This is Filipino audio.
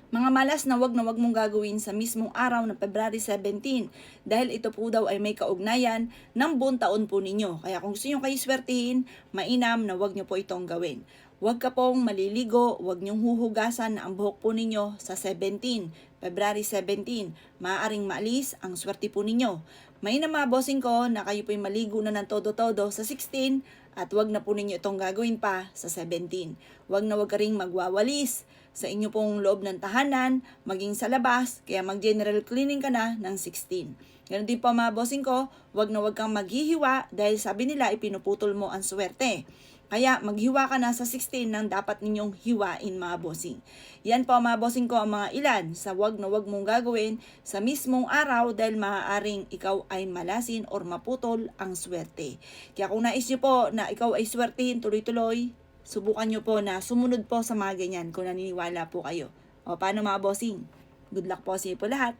Mga malas na wag mong gagawin sa mismong araw ng February 17 dahil ito po daw ay may kaugnayan ng buong taon po ninyo. Kaya kung gusto nyo kayo swertihin, mainam na wag nyo po itong gawin. Huwag ka pong maliligo, huwag nyong huhugasan ang buhok po ninyo sa February 17. Maaaring maalis ang swerte po ninyo. May na mga bossing ko na kayo po'y maligo na ng todo-todo sa 16 at wag na po ninyo itong gagawin pa sa 17. Wag na wag ka ring magwawalis sa inyo pong loob ng tahanan, maging sa labas, kaya mag-general cleaning ka na ng 16. Ganun din po mga bossing ko, wag na wag kang maghihiwa dahil sabi nila ipinuputol mo ang swerte. Kaya maghiwa ka na sa 16 ng dapat ninyong hiwain mga bossing. Yan po mga bossing ko ang mga ilan sa wag na wag mong gagawin sa mismong araw dahil maaaring ikaw ay malasin or maputol ang swerte. Kaya kung nais nyo po na ikaw ay swertihin tuloy-tuloy, subukan nyo po na sumunod po sa mga ganyan kung naniniwala po kayo. O paano mga bossing? Good luck po sa iyo po lahat.